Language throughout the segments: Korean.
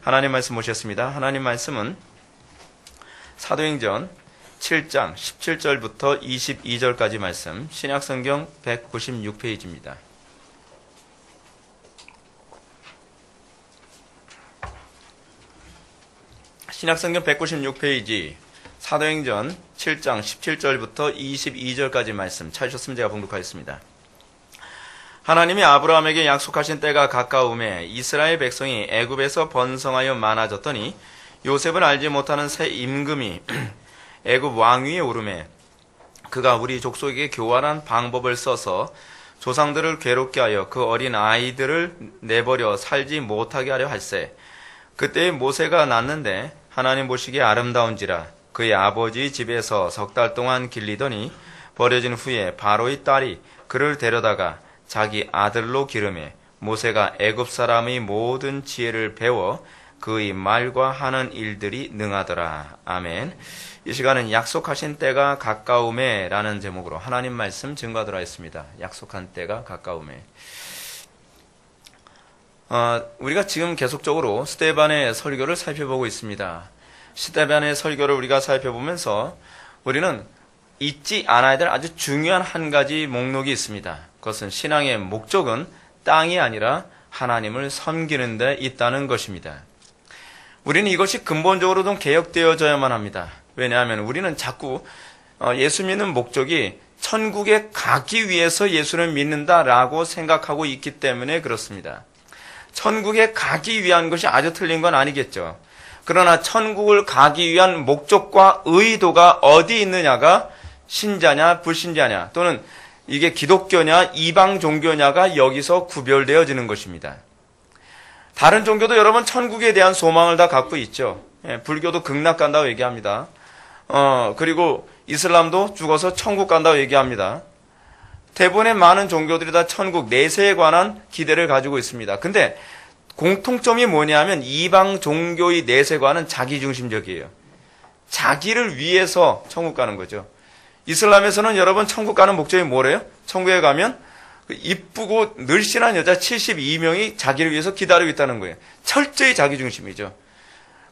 하나님 말씀 보셨습니다. 하나님 말씀은 사도행전 7장 17절부터 22절까지 말씀, 신약성경 196페이지입니다. 신약성경 196페이지, 사도행전 7장 17절부터 22절까지 말씀 찾으셨으면 제가 봉독하겠습니다. 하나님이 아브라함에게 약속하신 때가 가까움에 이스라엘 백성이 애굽에서 번성하여 많아졌더니 요셉을 알지 못하는 새 임금이 애굽 왕위에 오르매 그가 우리 족속에게 교활한 방법을 써서 조상들을 괴롭게 하여 그 어린 아이들을 내버려 살지 못하게 하려 할세. 그때 모세가 낳는데 하나님 보시기에 아름다운지라 그의 아버지 집에서 3달 동안 길리더니 버려진 후에 바로의 딸이 그를 데려다가 자기 아들로 기르매 모세가 애굽 사람의 모든 지혜를 배워 그의 말과 하는 일들이 능하더라. 아멘. 이 시간은 약속하신 때가 가까움에 라는 제목으로 하나님 말씀 증거하도록 하겠습니다. 약속한 때가 가까움에. 우리가 지금 계속적으로 스데반의 설교를 살펴보고 있습니다. 스데반의 설교를 우리가 살펴보면서 우리는 잊지 않아야 될 아주 중요한 한 가지 목록이 있습니다. 그것은 신앙의 목적은 땅이 아니라 하나님을 섬기는 데 있다는 것입니다. 우리는 이것이 근본적으로 좀 개혁되어져야만 합니다. 왜냐하면 우리는 자꾸 예수 믿는 목적이 천국에 가기 위해서 예수를 믿는다라고 생각하고 있기 때문에 그렇습니다. 천국에 가기 위한 것이 아주 틀린 건 아니겠죠. 그러나 천국을 가기 위한 목적과 의도가 어디 있느냐가 신자냐 불신자냐 또는 이게 기독교냐 이방 종교냐가 여기서 구별되어지는 것입니다. 다른 종교도 여러분 천국에 대한 소망을 다 갖고 있죠. 불교도 극락 간다고 얘기합니다. 그리고 이슬람도 죽어서 천국 간다고 얘기합니다. 대부분의 많은 종교들이 다 천국 내세에 관한 기대를 가지고 있습니다. 근데 공통점이 뭐냐면 이방 종교의 내세관은 자기중심적이에요. 자기를 위해서 천국 가는 거죠. 이슬람에서는 여러분 천국 가는 목적이 뭐래요? 천국에 가면 이쁘고 늘씬한 여자 72명이 자기를 위해서 기다리고 있다는 거예요. 철저히 자기중심이죠.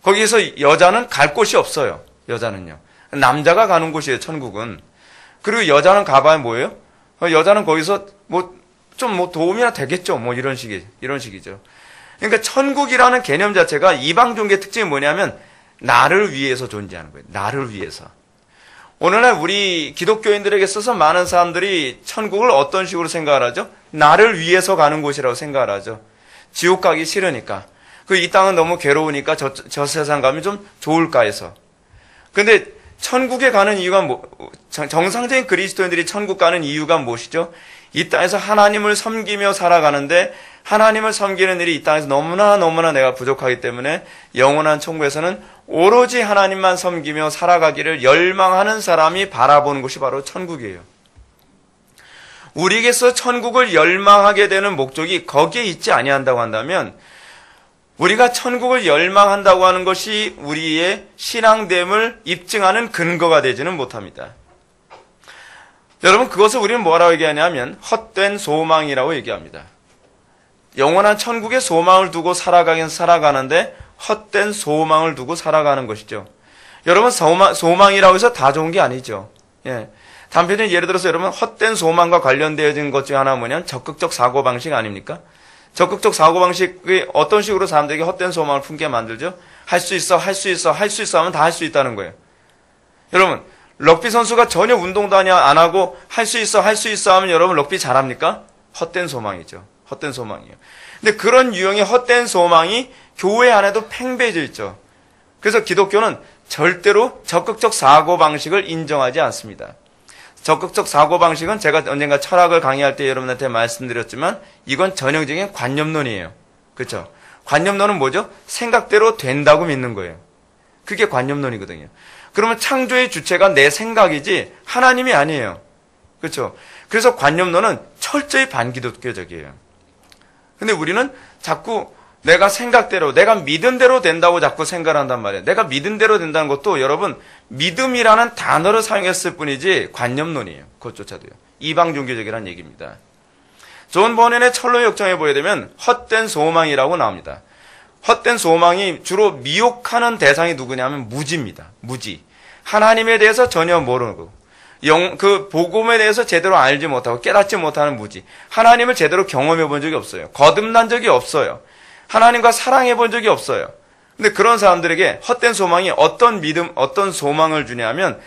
거기에서 여자는 갈 곳이 없어요. 여자는요. 남자가 가는 곳이에요. 천국은. 그리고 여자는 가봐야 뭐예요? 여자는 거기서 좀 도움이나 되겠죠. 이런 식이죠. 그러니까 천국이라는 개념 자체가 이방 종교의 특징이 뭐냐면 나를 위해서 존재하는 거예요. 나를 위해서. 오늘날 우리 기독교인들에게 있어서 많은 사람들이 천국을 어떤 식으로 생각을 하죠? 나를 위해서 가는 곳이라고 생각을 하죠. 지옥 가기 싫으니까. 이 땅은 너무 괴로우니까 저 세상 가면 좀 좋을까 해서. 근데 천국에 가는 이유가 정상적인 그리스도인들이 천국 가는 이유가 무엇이죠? 이 땅에서 하나님을 섬기며 살아가는데 하나님을 섬기는 일이 이 땅에서 너무나 내가 부족하기 때문에 영원한 천국에서는 오로지 하나님만 섬기며 살아가기를 열망하는 사람이 바라보는 곳이 바로 천국이에요. 우리에게서 천국을 열망하게 되는 목적이 거기에 있지 아니한다고 한다면 우리가 천국을 열망한다고 하는 것이 우리의 신앙됨을 입증하는 근거가 되지는 못합니다. 여러분 그것을 우리는 뭐라고 얘기하냐면 헛된 소망이라고 얘기합니다. 영원한 천국의 소망을 두고 살아가는데 헛된 소망을 두고 살아가는 것이죠. 여러분 소망이라고 해서 다 좋은 게 아니죠. 단편적인 예를 들어서 여러분 헛된 소망과 관련되어진 것 중에 하나는 뭐냐면 적극적 사고방식 아닙니까? 적극적 사고방식이 어떤 식으로 사람들에게 헛된 소망을 품게 만들죠? 할 수 있어 하면 다 할 수 있다는 거예요. 여러분 럭비 선수가 전혀 운동도 안 하고 할 수 있어 하면 여러분 럭비 잘합니까? 헛된 소망이죠. 헛된 소망이에요. 근데 그런 유형의 헛된 소망이 교회 안에도 팽배해져 있죠. 그래서 기독교는 절대로 적극적 사고방식을 인정하지 않습니다. 적극적 사고방식은 제가 언젠가 철학을 강의할 때 여러분한테 말씀드렸지만 이건 전형적인 관념론이에요. 그렇죠? 관념론은 뭐죠? 생각대로 된다고 믿는 거예요. 그게 관념론이거든요. 그러면 창조의 주체가 내 생각이지 하나님이 아니에요. 그렇죠? 그래서 관념론은 철저히 반기독교적이에요. 근데 우리는 자꾸 내가 생각대로, 내가 믿은 대로 된다고 자꾸 생각을 한단 말이에요. 내가 믿은 대로 된다는 것도 여러분 믿음이라는 단어를 사용했을 뿐이지 관념론이에요. 그것조차도요. 이방 종교적이라는 얘기입니다. 존 버넨의 철로 역정에 보게 되면 헛된 소망이라고 나옵니다. 헛된 소망이 주로 미혹하는 대상이 누구냐면 무지입니다. 무지. 하나님에 대해서 전혀 모르고 그 복음에 대해서 제대로 알지 못하고 깨닫지 못하는 무지. 하나님을 제대로 경험해 본 적이 없어요. 거듭난 적이 없어요. 하나님과 사랑해 본 적이 없어요. 근데 그런 사람들에게 헛된 소망이 어떤 믿음, 어떤 소망을 주냐면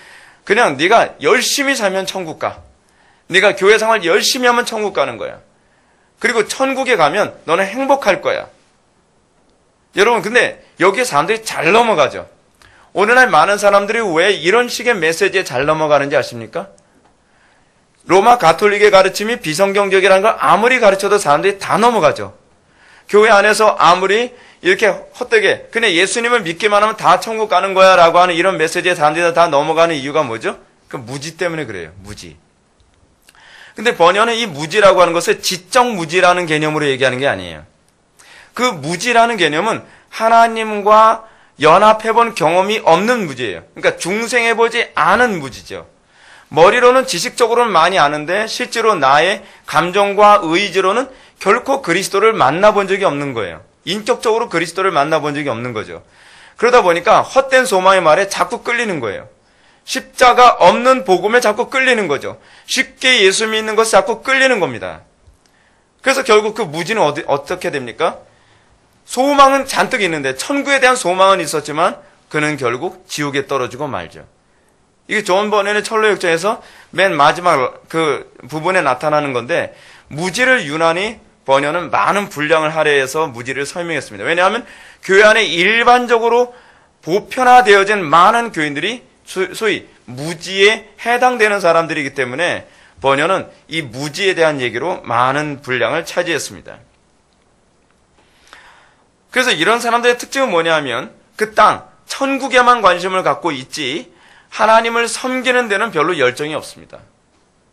그냥 네가 열심히 살면 천국 가. 네가 교회 생활 열심히 하면 천국 가는 거야. 그리고 천국에 가면 너는 행복할 거야. 여러분, 근데 여기에 사람들이 잘 넘어가죠. 오늘날 많은 사람들이 왜 이런 식의 메시지에 잘 넘어가는지 아십니까? 로마 가톨릭의 가르침이 비성경적이라는 걸 아무리 가르쳐도 사람들이 다 넘어가죠. 교회 안에서 아무리 이렇게 헛되게 그냥 예수님을 믿기만 하면 다 천국 가는 거야 라고 하는 이런 메시지에 사람들이 다 넘어가는 이유가 뭐죠? 그 무지 때문에 그래요. 무지. 근데 번연은 이 무지라고 하는 것을 지적 무지라는 개념으로 얘기하는 게 아니에요. 그 무지라는 개념은 하나님과 연합해본 경험이 없는 무지예요. 그러니까 중생해보지 않은 무지죠. 머리로는 지식적으로는 많이 아는데 실제로 나의 감정과 의지로는 결코 그리스도를 만나본 적이 없는 거예요. 인격적으로 그리스도를 만나본 적이 없는 거죠. 그러다 보니까 헛된 소망의 말에 자꾸 끌리는 거예요. 십자가 없는 복음에 자꾸 끌리는 거죠. 쉽게 예수 믿는 것에 자꾸 끌리는 겁니다. 그래서 결국 그 무지는 어떻게 됩니까? 소망은 잔뜩 있는데 천국에 대한 소망은 있었지만 그는 결국 지옥에 떨어지고 말죠. 이게 존 버넷의 철로역정에서 맨 마지막 그 부분에 나타나는 건데 무지를 유난히 버넷은 많은 분량을 할애해서 무지를 설명했습니다. 왜냐하면 교회 안에 일반적으로 보편화되어진 많은 교인들이 소위 무지에 해당되는 사람들이기 때문에 버넷은 이 무지에 대한 얘기로 많은 분량을 차지했습니다. 그래서 이런 사람들의 특징은 뭐냐면 그 땅, 천국에만 관심을 갖고 있지 하나님을 섬기는 데는 별로 열정이 없습니다.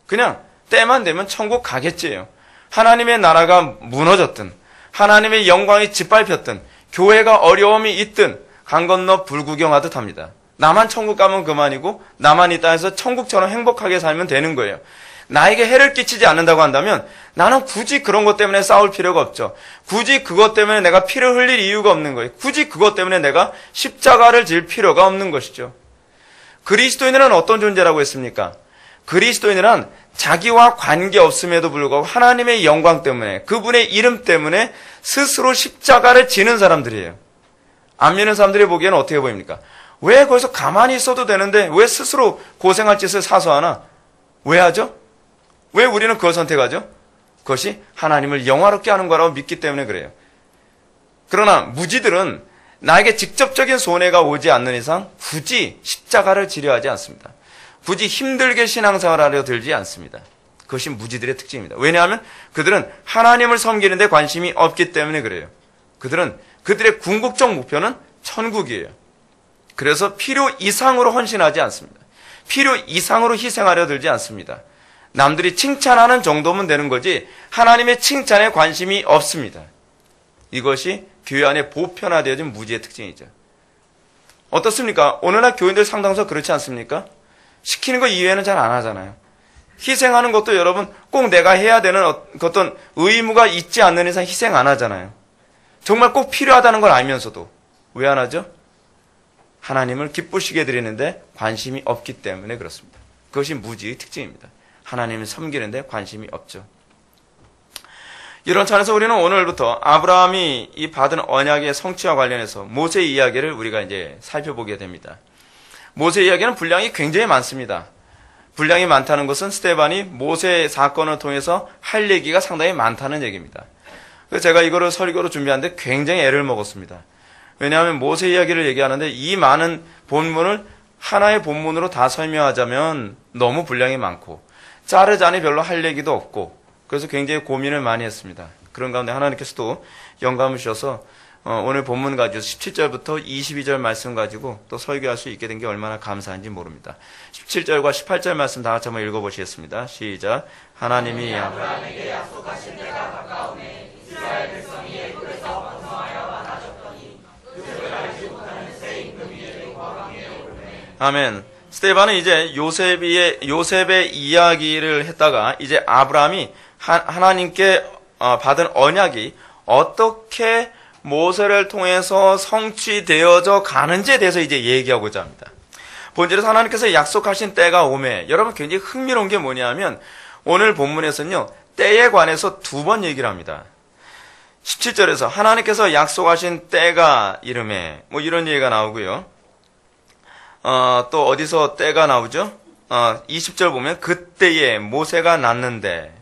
그냥 때만 되면 천국 가겠지요. 하나님의 나라가 무너졌든 하나님의 영광이 짓밟혔든 교회가 어려움이 있든 강 건너 불구경하듯 합니다. 나만 천국 가면 그만이고 나만 이 땅에서 천국처럼 행복하게 살면 되는 거예요. 나에게 해를 끼치지 않는다고 한다면 나는 굳이 그런 것 때문에 싸울 필요가 없죠. 굳이 그것 때문에 내가 피를 흘릴 이유가 없는 거예요. 굳이 그것 때문에 내가 십자가를 질 필요가 없는 것이죠. 그리스도인은 어떤 존재라고 했습니까? 그리스도인은 자기와 관계없음에도 불구하고 하나님의 영광 때문에 그분의 이름 때문에 스스로 십자가를 지는 사람들이에요. 안 믿는 사람들이 보기에는 어떻게 보입니까? 왜 거기서 가만히 있어도 되는데 왜 스스로 고생할 짓을 사서 하나? 왜 하죠? 왜 우리는 그걸 선택하죠? 그것이 하나님을 영화롭게 하는 거라고 믿기 때문에 그래요. 그러나 무지들은 나에게 직접적인 손해가 오지 않는 이상 굳이 십자가를 지려 하지 않습니다. 굳이 힘들게 신앙생활하려 들지 않습니다. 그것이 무지들의 특징입니다. 왜냐하면 그들은 하나님을 섬기는 데 관심이 없기 때문에 그래요. 그들의 궁극적 목표는 천국이에요. 그래서 필요 이상으로 헌신하지 않습니다. 필요 이상으로 희생하려 들지 않습니다. 남들이 칭찬하는 정도면 되는 거지 하나님의 칭찬에 관심이 없습니다. 이것이 교회 안에 보편화되어진 무지의 특징이죠. 어떻습니까? 오늘날 교인들 상당수 그렇지 않습니까? 시키는 거 이외에는 잘 안 하잖아요. 희생하는 것도 여러분 꼭 내가 해야 되는 어떤 의무가 있지 않는 이상 희생 안 하잖아요. 정말 꼭 필요하다는 걸 알면서도 왜 안 하죠? 하나님을 기쁘시게 드리는데 관심이 없기 때문에 그렇습니다. 그것이 무지의 특징입니다. 하나님을 섬기는데 관심이 없죠. 이런 차원에서 우리는 오늘부터 아브라함이 이 받은 언약의 성취와 관련해서 모세 이야기를 우리가 이제 살펴보게 됩니다. 모세 이야기는 분량이 굉장히 많습니다. 분량이 많다는 것은 스데반이 모세 사건을 통해서 할 얘기가 상당히 많다는 얘기입니다. 그래서 제가 이거를 설교로 준비하는데 굉장히 애를 먹었습니다. 왜냐하면 모세 이야기를 얘기하는데 이 많은 본문을 하나의 본문으로 다 설명하자면 너무 분량이 많고 자르자니 별로 할 얘기도 없고 그래서 굉장히 고민을 많이 했습니다. 그런 가운데 하나님께서도 영감을 주셔서 오늘 본문 가지고 17절부터 22절 말씀 가지고 또 설교할 수 있게 된 게 얼마나 감사한지 모릅니다. 17절과 18절 말씀 다 같이 한번 읽어보시겠습니다. 시작. 하나님이 아브라함에게 약속하신 때가 가까우니 이스라엘 백성이 애굽에서 번성하여 많아졌더니 그들을 알지 못하는 새 임금이 여호와 왕에 오르네. 아멘. 스데반은 이제 요셉의 이야기를 했다가 이제 아브라함이 하나님께 받은 언약이 어떻게 모세를 통해서 성취되어져 가는지에 대해서 이제 얘기하고자 합니다. 본질에서 하나님께서 약속하신 때가 오매, 여러분 굉장히 흥미로운 게 뭐냐면 오늘 본문에서는요, 때에 관해서 두 번 얘기를 합니다. 17절에서 하나님께서 약속하신 때가 이름에 뭐 이런 얘기가 나오고요. 또 어디서 때가 나오죠? 20절 보면 그때에 모세가 낳는데,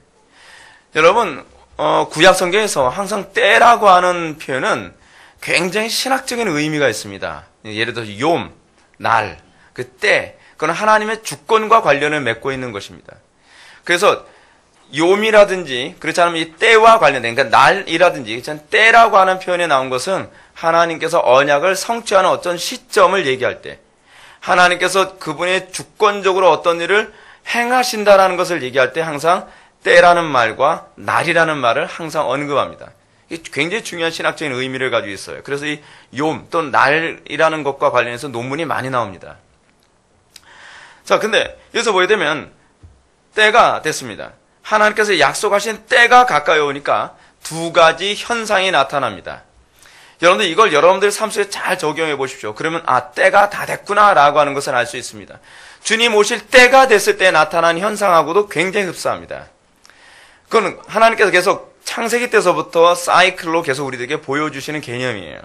여러분 구약 성경에서 항상 때라고 하는 표현은 굉장히 신학적인 의미가 있습니다. 예를 들어서 욤, 날, 그 때, 그건 하나님의 주권과 관련을 맺고 있는 것입니다. 그래서 욤이라든지 그렇지 않으면 이 때와 관련된, 그러니까 날이라든지 때라고 하는 표현에 나온 것은 하나님께서 언약을 성취하는 어떤 시점을 얘기할 때, 하나님께서 그분의 주권적으로 어떤 일을 행하신다라는 것을 얘기할 때 항상 때라는 말과 날이라는 말을 항상 언급합니다. 이게 굉장히 중요한 신학적인 의미를 가지고 있어요. 그래서 이 욤, 또 날이라는 것과 관련해서 논문이 많이 나옵니다. 자, 근데 여기서 보게 되면 때가 됐습니다. 하나님께서 약속하신 때가 가까이 오니까 두 가지 현상이 나타납니다. 여러분들 이걸 여러분들 삶 속에 잘 적용해 보십시오. 그러면 때가 다 됐구나라고 하는 것을 알 수 있습니다. 주님 오실 때가 됐을 때 나타난 현상하고도 굉장히 흡사합니다. 그건 하나님께서 계속 창세기 때서부터 사이클로 계속 우리들에게 보여주시는 개념이에요.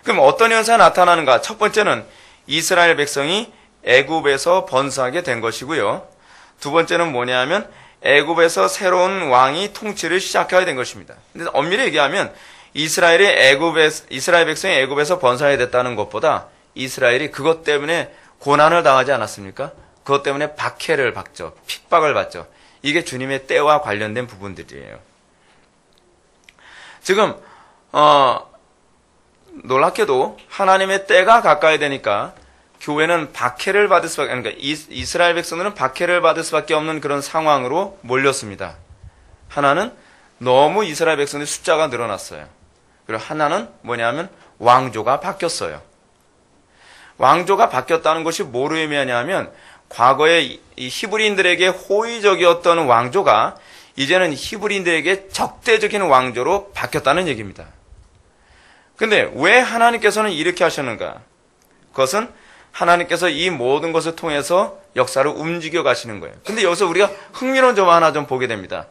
그럼 어떤 현상이 나타나는가? 첫 번째는 이스라엘 백성이 애굽에서 번성하게 된 것이고요. 두 번째는 뭐냐면 애굽에서 새로운 왕이 통치를 시작하게 된 것입니다. 근데 엄밀히 얘기하면 이스라엘 백성이 애굽에서 번성하게 됐다는 것보다 이스라엘이 그것 때문에 고난을 당하지 않았습니까? 그것 때문에 박해를 받죠. 핍박을 받죠. 이게 주님의 때와 관련된 부분들이에요. 지금 놀랍게도 하나님의 때가 가까이 되니까 교회는 박해를 받을 수밖에, 그러니까 이스라엘 백성들은 박해를 받을 수밖에 없는 그런 상황으로 몰렸습니다. 하나는 너무 이스라엘 백성들의 숫자가 늘어났어요. 그리고 하나는 뭐냐면 왕조가 바뀌었어요. 왕조가 바뀌었다는 것이 뭐로 의미하냐면 과거에 이 히브리인들에게 호의적이었던 왕조가 이제는 히브리인들에게 적대적인 왕조로 바뀌었다는 얘기입니다. 근데 왜 하나님께서는 이렇게 하셨는가? 그것은 하나님께서 이 모든 것을 통해서 역사를 움직여 가시는 거예요. 근데 여기서 우리가 흥미로운 점 하나 좀 보게 됩니다.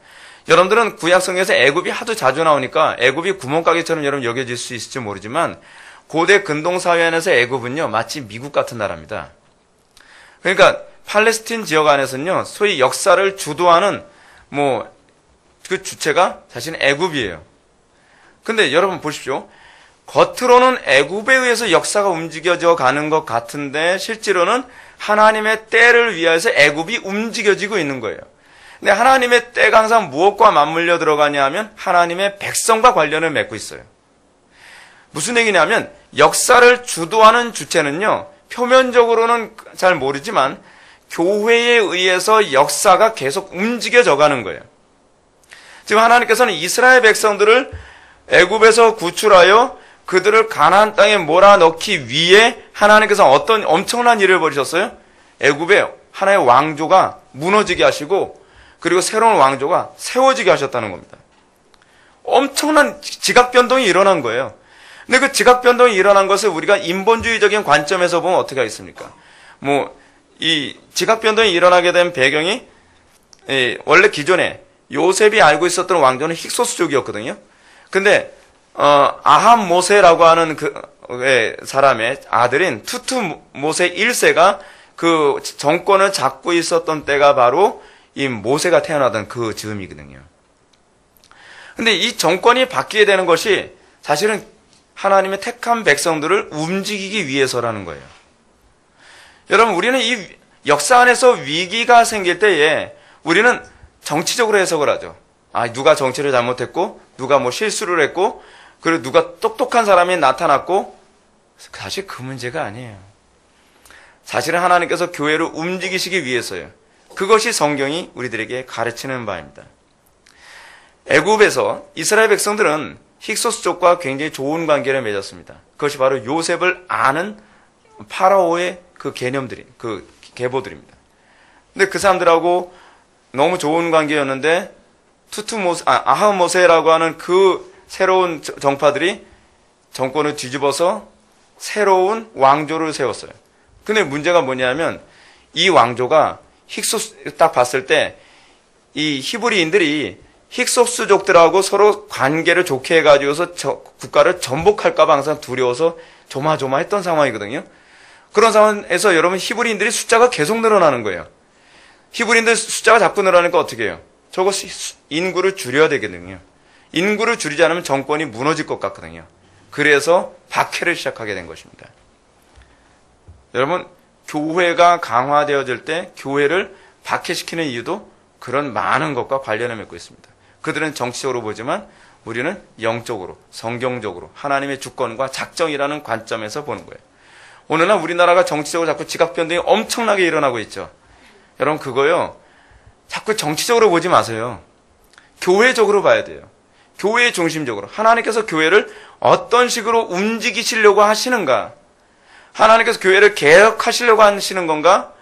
여러분들은 구약성경에서 애굽이 하도 자주 나오니까 애굽이 구멍가게처럼 여러분 여겨질 수 있을지 모르지만 고대 근동사회 안에서 애굽은요 마치 미국 같은 나라입니다. 그러니까 팔레스틴 지역 안에서는요 소위 역사를 주도하는 그 주체가 사실은 애굽이에요. 근데 여러분 보십시오. 겉으로는 애굽에 의해서 역사가 움직여져 가는 것 같은데 실제로는 하나님의 때를 위해서 애굽이 움직여지고 있는 거예요. 근데 하나님의 때가 항상 무엇과 맞물려 들어가냐 하면 하나님의 백성과 관련을 맺고 있어요. 무슨 얘기냐면 역사를 주도하는 주체는요 표면적으로는 잘 모르지만 교회에 의해서 역사가 계속 움직여져 가는 거예요. 지금 하나님께서는 이스라엘 백성들을 애굽에서 구출하여 그들을 가나안 땅에 몰아넣기 위해 하나님께서 어떤 엄청난 일을 벌이셨어요? 애굽에 하나의 왕조가 무너지게 하시고 그리고 새로운 왕조가 세워지게 하셨다는 겁니다. 엄청난 지각 변동이 일어난 거예요. 근데 그 지각 변동이 일어난 것을 우리가 인본주의적인 관점에서 보면 어떻게 하겠습니까? 이 지각 변동이 일어나게 된 배경이 원래 기존에 요셉이 알고 있었던 왕조는 힉소스족이었거든요. 근데 아합 모세라고 하는 그 사람의 아들인 투투 모세 1세가 그 정권을 잡고 있었던 때가 바로 이 모세가 태어나던 그 즈음이거든요. 근데 이 정권이 바뀌게 되는 것이 사실은 하나님의 택한 백성들을 움직이기 위해서라는 거예요. 여러분, 우리는 이 역사 안에서 위기가 생길 때에 우리는 정치적으로 해석을 하죠. 누가 정치를 잘못했고, 누가 실수를 했고, 그리고 누가 똑똑한 사람이 나타났고, 사실 그 문제가 아니에요. 사실은 하나님께서 교회를 움직이시기 위해서요. 그것이 성경이 우리들에게 가르치는 바입니다. 애굽에서 이스라엘 백성들은 힉소스족과 굉장히 좋은 관계를 맺었습니다. 그것이 바로 요셉을 아는 파라오의 그 개념들이, 그 계보들입니다. 근데 그 사람들하고 너무 좋은 관계였는데 아합 모세라고 하는 그 새로운 정파들이 정권을 뒤집어서 새로운 왕조를 세웠어요. 근데 문제가 뭐냐면 이 왕조가 힉소스 딱 봤을 때 이 히브리인들이 힉소스족들하고 서로 관계를 좋게 해가지고서 국가를 전복할까봐 항상 두려워서 조마조마했던 상황이거든요. 그런 상황에서 여러분 히브리인들이 숫자가 계속 늘어나는 거예요. 히브리인들 숫자가 자꾸 늘어나니까 어떻게 해요? 저거 인구를 줄여야 되거든요. 인구를 줄이지 않으면 정권이 무너질 것 같거든요. 그래서 박해를 시작하게 된 것입니다. 여러분, 교회가 강화되어질 때 교회를 박해시키는 이유도 그런 많은 것과 관련을 맺고 있습니다. 그들은 정치적으로 보지만 우리는 영적으로, 성경적으로 하나님의 주권과 작정이라는 관점에서 보는 거예요. 오늘날 우리나라가 정치적으로 자꾸 지각 변동이 엄청나게 일어나고 있죠. 여러분 그거요. 자꾸 정치적으로 보지 마세요. 교회적으로 봐야 돼요. 교회 중심적으로. 하나님께서 교회를 어떤 식으로 움직이시려고 하시는가? 하나님께서 교회를 개혁하시려고 하시는 건가?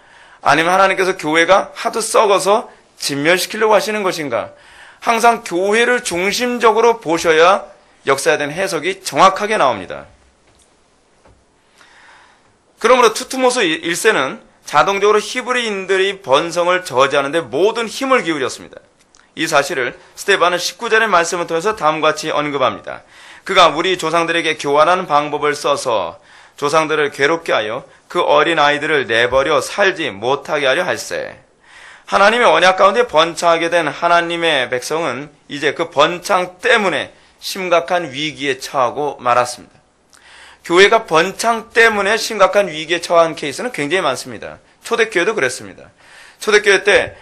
아니면 하나님께서 교회가 하도 썩어서 진멸시키려고 하시는 것인가? 항상 교회를 중심적으로 보셔야 역사에 대한 해석이 정확하게 나옵니다. 그러므로 투트모스 1세는 자동적으로 히브리인들이 번성을 저지하는 데 모든 힘을 기울였습니다. 이 사실을 스데반은 19절의 말씀을 통해서 다음과 같이 언급합니다. 그가 우리 조상들에게 교환하는 방법을 써서 조상들을 괴롭게 하여 그 어린 아이들을 내버려 살지 못하게 하려 할세. 하나님의 언약 가운데 번창하게 된 하나님의 백성은 이제 그 번창 때문에 심각한 위기에 처하고 말았습니다. 교회가 번창 때문에 심각한 위기에 처한 케이스는 굉장히 많습니다. 초대교회도 그랬습니다. 초대교회 때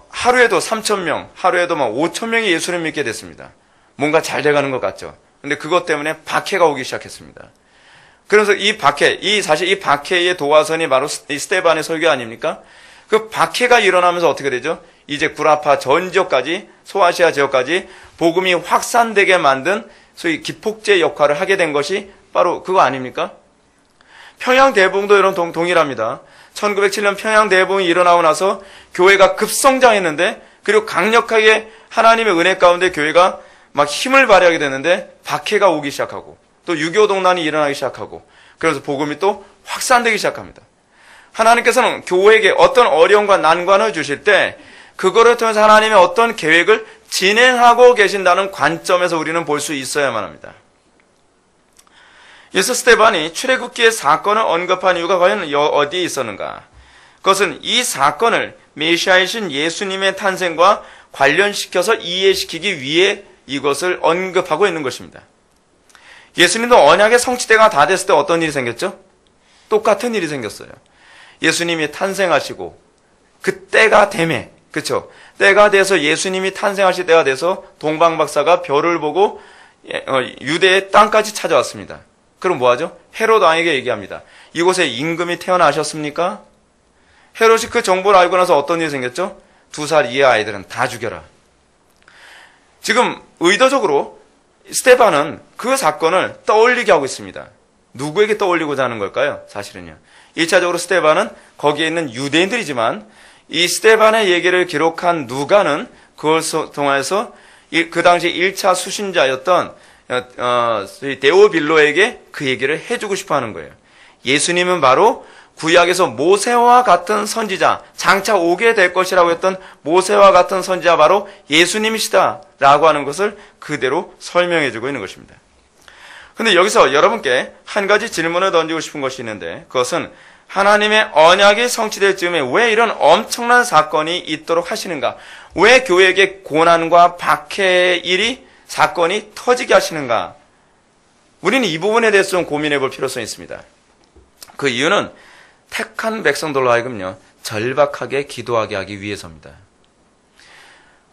하루에도 3,000명, 하루에도 막 5,000명이 예수를 믿게 됐습니다. 뭔가 잘 돼가는 것 같죠. 근데 그것 때문에 박해가 오기 시작했습니다. 그래서 이 박해, 사실 이 박해의 도화선이 바로 이 스데반의 설교 아닙니까? 그 박해가 일어나면서 어떻게 되죠? 이제 구라파 전 지역까지, 소아시아 지역까지 복음이 확산되게 만든 소위 기폭제 역할을 하게 된 것이 바로 그거 아닙니까? 평양 대붕도 이런 동일합니다. 1907년 평양 대붕이 일어나고 나서 교회가 급성장했는데, 그리고 강력하게 하나님의 은혜 가운데 교회가 막 힘을 발휘하게 됐는데 박해가 오기 시작하고 또 6.25 동란이 일어나기 시작하고, 그래서 복음이 또 확산되기 시작합니다. 하나님께서는 교회에게 어떤 어려움과 난관을 주실 때 그거를 통해서 하나님의 어떤 계획을 진행하고 계신다는 관점에서 우리는 볼 수 있어야만 합니다. 예수 스데반이 출애굽기의 사건을 언급한 이유가 과연 어디에 있었는가? 그것은 이 사건을 메시아이신 예수님의 탄생과 관련시켜서 이해시키기 위해 이것을 언급하고 있는 것입니다. 예수님도 언약의 성취대가 다 됐을 때 어떤 일이 생겼죠? 똑같은 일이 생겼어요. 예수님이 탄생하시고 그 때가 되매, 그렇죠? 때가 돼서 예수님이 탄생하실 때가 돼서 동방박사가 별을 보고 유대의 땅까지 찾아왔습니다. 그럼 뭐하죠? 헤롯 왕에게 얘기합니다. 이곳에 임금이 태어나셨습니까? 헤롯이 그 정보를 알고 나서 어떤 일이 생겼죠? 2살 이하 아이들은 다 죽여라. 지금 의도적으로 스데반은 그 사건을 떠올리게 하고 있습니다. 누구에게 떠올리고자 하는 걸까요? 사실은요. 1차적으로 스데반은 거기에 있는 유대인들이지만 이 스데반의 얘기를 기록한 누가는 그걸 통해서 그 당시 1차 수신자였던 데오빌로에게 그 얘기를 해주고 싶어 하는 거예요. 예수님은 바로 구약에서 모세와 같은 선지자, 장차 오게 될 것이라고 했던 모세와 같은 선지자 바로 예수님이시다라고 하는 것을 그대로 설명해주고 있는 것입니다. 근데 여기서 여러분께 한 가지 질문을 던지고 싶은 것이 있는데, 그것은 하나님의 언약이 성취될 즈음에 왜 이런 엄청난 사건이 있도록 하시는가? 왜 교회에게 고난과 박해의 일이, 사건이 터지게 하시는가? 우리는 이 부분에 대해서 좀 고민해 볼 필요성이 있습니다. 그 이유는 택한 백성들로 하여금요, 절박하게 기도하게 하기 위해서입니다.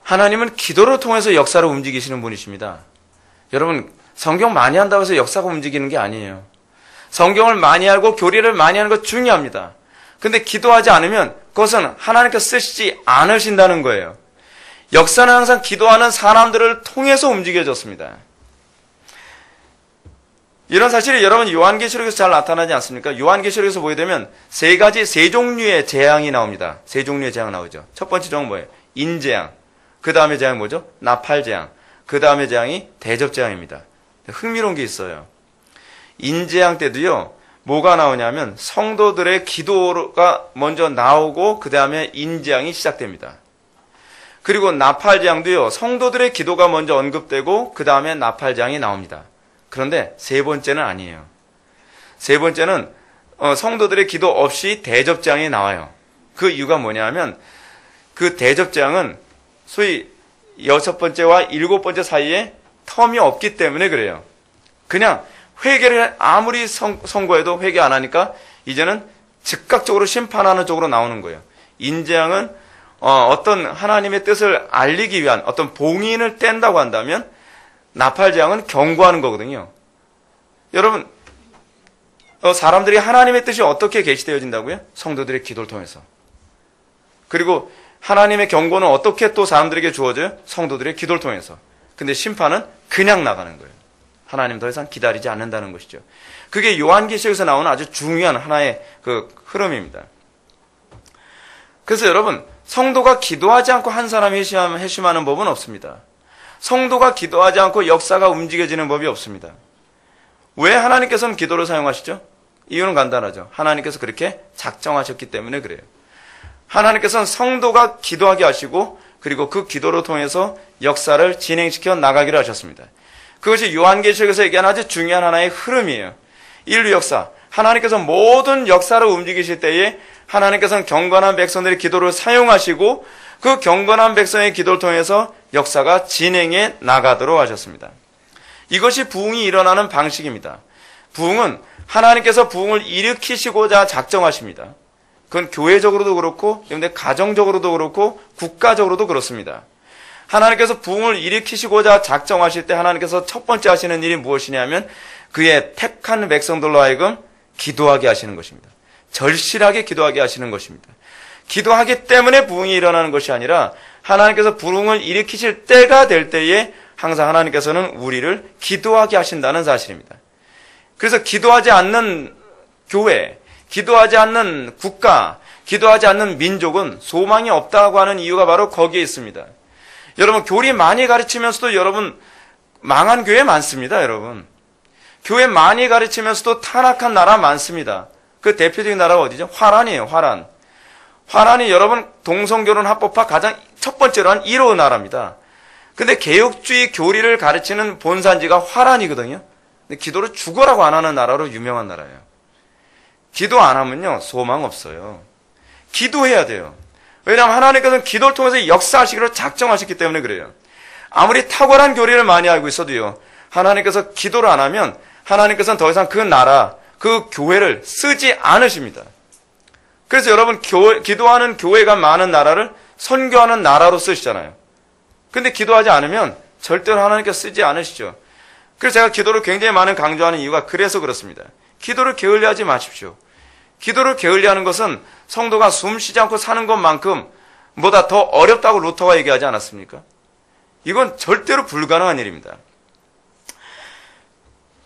하나님은 기도를 통해서 역사를 움직이시는 분이십니다. 여러분, 성경 많이 한다고 해서 역사가 움직이는 게 아니에요. 성경을 많이 알고 교리를 많이 하는 것 중요합니다. 근데 기도하지 않으면 그것은 하나님께서 쓰시지 않으신다는 거예요. 역사는 항상 기도하는 사람들을 통해서 움직여졌습니다. 이런 사실이 여러분 요한계시록에서 잘 나타나지 않습니까? 요한계시록에서 보게 되면 세 종류의 재앙이 나옵니다. 세 종류의 재앙 나오죠. 첫 번째 재앙은 뭐예요? 인재앙. 그 다음에 재앙이 뭐죠? 나팔재앙. 그 다음에 재앙이 대접재앙입니다. 흥미로운 게 있어요. 인재양 때도요, 뭐가 나오냐면 성도들의 기도가 먼저 나오고 그 다음에 인재양이 시작됩니다. 그리고 나팔장도요, 성도들의 기도가 먼저 언급되고 그 다음에 나팔장이 나옵니다. 그런데 세 번째는 아니에요. 세 번째는 성도들의 기도 없이 대접장이 나와요. 그 이유가 뭐냐면 그 대접장은 소위 6번째와 7번째 사이에 텀이 없기 때문에 그래요. 그냥 회개를 아무리 선고해도 회개 안 하니까 이제는 즉각적으로 심판하는 쪽으로 나오는 거예요. 인재양은 어떤 하나님의 뜻을 알리기 위한 어떤 봉인을 뗀다고 한다면 나팔장은 경고하는 거거든요. 여러분, 사람들이 하나님의 뜻이 어떻게 계시되어진다고요? 성도들의 기도를 통해서. 그리고 하나님의 경고는 어떻게 또 사람들에게 주어져요? 성도들의 기도를 통해서. 근데 심판은 그냥 나가는 거예요. 하나님 더 이상 기다리지 않는다는 것이죠. 그게 요한계시록에서 나오는 아주 중요한 하나의 그 흐름입니다. 그래서 여러분, 성도가 기도하지 않고 한 사람이 회심하는 법은 없습니다. 성도가 기도하지 않고 역사가 움직여지는 법이 없습니다. 왜 하나님께서는 기도를 사용하시죠? 이유는 간단하죠. 하나님께서 그렇게 작정하셨기 때문에 그래요. 하나님께서는 성도가 기도하게 하시고 그리고 그 기도를 통해서 역사를 진행시켜 나가기를 하셨습니다. 그것이 요한계시록에서 얘기하는 아주 중요한 하나의 흐름이에요. 인류 역사, 하나님께서 모든 역사를 움직이실 때에 하나님께서는 경건한 백성들의 기도를 사용하시고 그 경건한 백성의 기도를 통해서 역사가 진행해 나가도록 하셨습니다. 이것이 부흥이 일어나는 방식입니다. 부흥은 하나님께서 부흥을 일으키시고자 작정하십니다. 그건 교회적으로도 그렇고, 그런데 가정적으로도 그렇고, 국가적으로도 그렇습니다. 하나님께서 부흥을 일으키시고자 작정하실 때 하나님께서 첫 번째 하시는 일이 무엇이냐면 그의 택한 백성들로 하여금 기도하게 하시는 것입니다. 절실하게 기도하게 하시는 것입니다. 기도하기 때문에 부흥이 일어나는 것이 아니라 하나님께서 부흥을 일으키실 때가 될 때에 항상 하나님께서는 우리를 기도하게 하신다는 사실입니다. 그래서 기도하지 않는 교회, 기도하지 않는 국가, 기도하지 않는 민족은 소망이 없다고 하는 이유가 바로 거기에 있습니다. 여러분, 교리 많이 가르치면서도 여러분 망한 교회 많습니다. 여러분, 교회 많이 가르치면서도 타락한 나라 많습니다. 그 대표적인 나라가 어디죠? 화란이에요. 화란. 화란이 여러분 동성결혼 합법화 가장 첫 번째로 한 1호 나라입니다. 근데 개혁주의 교리를 가르치는 본산지가 화란이거든요. 근데 기도를 죽어라고 안 하는 나라로 유명한 나라예요. 기도 안 하면요 소망 없어요. 기도해야 돼요. 왜냐하면 하나님께서는 기도를 통해서 역사하시기로 작정하셨기 때문에 그래요. 아무리 탁월한 교리를 많이 알고 있어도요, 하나님께서 기도를 안 하면 하나님께서는 더 이상 그 나라, 그 교회를 쓰지 않으십니다. 그래서 여러분 기도하는 교회가 많은 나라를 선교하는 나라로 쓰시잖아요. 근데 기도하지 않으면 절대로 하나님께서 쓰지 않으시죠. 그래서 제가 기도를 굉장히 많이 강조하는 이유가 그래서 그렇습니다. 기도를 게을리하지 마십시오. 기도를 게을리하는 것은 성도가 숨 쉬지 않고 사는 것만큼 보다 더 어렵다고 루터가 얘기하지 않았습니까? 이건 절대로 불가능한 일입니다.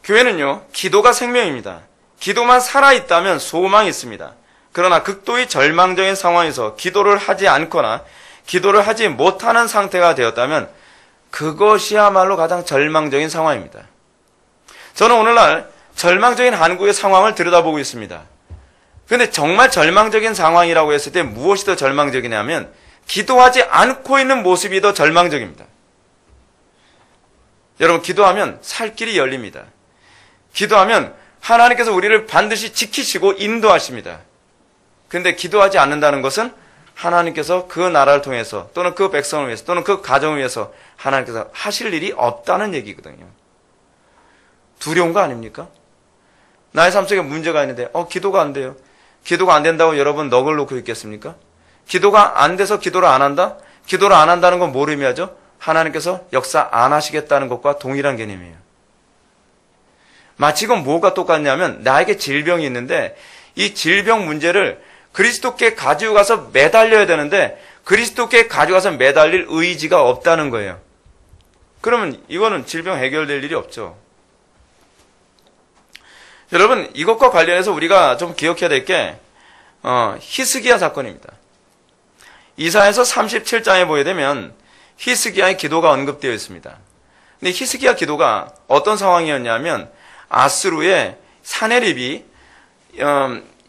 교회는요, 기도가 생명입니다. 기도만 살아있다면 소망이 있습니다. 그러나 극도의 절망적인 상황에서 기도를 하지 않거나 기도를 하지 못하는 상태가 되었다면 그것이야말로 가장 절망적인 상황입니다. 저는 오늘날 절망적인 한국의 상황을 들여다보고 있습니다. 그런데 정말 절망적인 상황이라고 했을 때 무엇이 더 절망적이냐면 기도하지 않고 있는 모습이 더 절망적입니다. 여러분, 기도하면 살 길이 열립니다. 기도하면 하나님께서 우리를 반드시 지키시고 인도하십니다. 그런데 기도하지 않는다는 것은 하나님께서 그 나라를 통해서 또는 그 백성을 위해서 또는 그 가정을 위해서 하나님께서 하실 일이 없다는 얘기거든요. 두려운 거 아닙니까? 나의 삶 속에 문제가 있는데 기도가 안 돼요. 기도가 안 된다고 여러분 넋을 놓고 있겠습니까? 기도가 안 돼서 기도를 안 한다? 기도를 안 한다는 건 뭘 의미하죠? 하나님께서 역사 안 하시겠다는 것과 동일한 개념이에요. 마치 이건 뭐가 똑같냐면 나에게 질병이 있는데 이 질병 문제를 그리스도께 가지고 가서 매달려야 되는데 그리스도께 가지고 가서 매달릴 의지가 없다는 거예요. 그러면 이거는 질병 해결될 일이 없죠. 여러분, 이것과 관련해서 우리가 좀 기억해야 될 게 히스기야 사건입니다. 이사야서 37장에 보게 되면 히스기야의 기도가 언급되어 있습니다. 근데 히스기야 기도가 어떤 상황이었냐면 아수르의 사네립이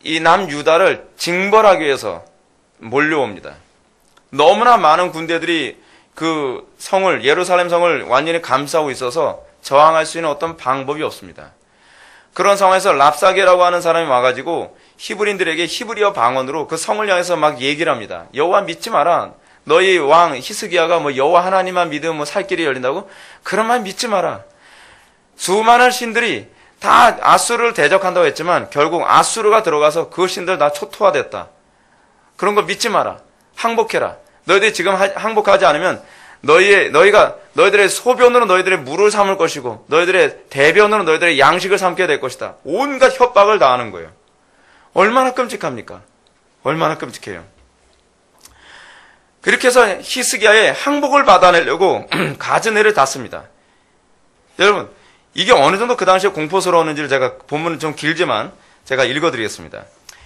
이 남유다를 징벌하기 위해서 몰려옵니다. 너무나 많은 군대들이 그 성을, 예루살렘 성을 완전히 감싸고 있어서 저항할 수 있는 어떤 방법이 없습니다. 그런 상황에서 랍사게라고 하는 사람이 와가지고 히브리인들에게 히브리어 방언으로 그 성을 향해서 막 얘기를 합니다. 여호와 믿지 마라. 너희 왕 히스기야가 뭐 여호와 하나님만 믿으면 뭐 살 길이 열린다고? 그런 말 믿지 마라. 수많은 신들이 다 아수르를 대적한다고 했지만 결국 아수르가 들어가서 그 신들 다 초토화됐다. 그런 거 믿지 마라. 항복해라. 너희들이 지금 항복하지 않으면 너희들의 소변으로 너희들의 물을 삼을 것이고 너희들의 대변으로 너희들의 양식을 삼게 될 것이다. 온갖 협박을 당하는 거예요. 얼마나 끔찍합니까? 얼마나 끔찍해요. 그렇게 해서 히스기야의 항복을 받아내려고 가즈네를 닫습니다. 여러분, 이게 어느 정도 그 당시에 공포스러웠는지를 제가 본문은 좀 길지만 제가 읽어드리겠습니다.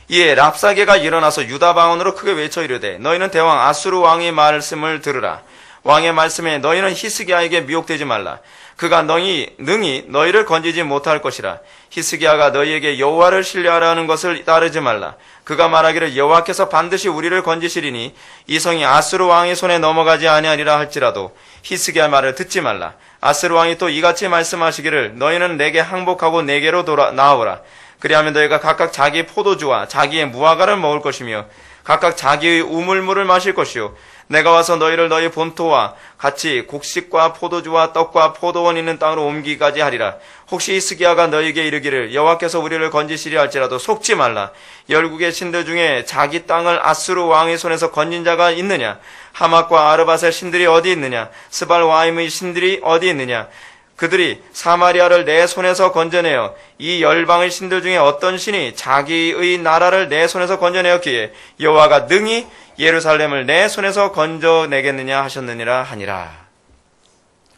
이에 랍사게가 일어나서 유다 방언으로 크게 외쳐 이르되 너희는 대왕 아수르 왕의 말씀을 들으라. 왕의 말씀에 너희는 히스기야에게 미혹되지 말라. 그가 능히 너희를 건지지 못할 것이라. 히스기야가 너희에게 여호와를 신뢰하라는 것을 따르지 말라. 그가 말하기를 여호와께서 반드시 우리를 건지시리니 이 성이 아수르 왕의 손에 넘어가지 아니하리라 할지라도 히스기야 말을 듣지 말라. 아수르 왕이 또 이같이 말씀하시기를 너희는 내게 항복하고 내게로 나오라. 그리하면 너희가 각각 자기 포도주와 자기의 무화과를 먹을 것이며 각각 자기의 우물물을 마실 것이요 내가 와서 너희를 너희 본토와 같이 곡식과 포도주와 떡과 포도원 있는 땅으로 옮기기까지 하리라. 혹시 히스기야가 너희에게 이르기를 여호와께서 우리를 건지시리 할지라도 속지 말라. 열국의 신들 중에 자기 땅을 아수르 왕의 손에서 건진 자가 있느냐? 하맛과 아르밧의 신들이 어디 있느냐? 스발와임의 신들이 어디 있느냐? 그들이 사마리아를 내 손에서 건져내어 이 열방의 신들 중에 어떤 신이 자기의 나라를 내 손에서 건져내었기에 여호와가 능히 예루살렘을 내 손에서 건져내겠느냐 하셨느니라 하니라.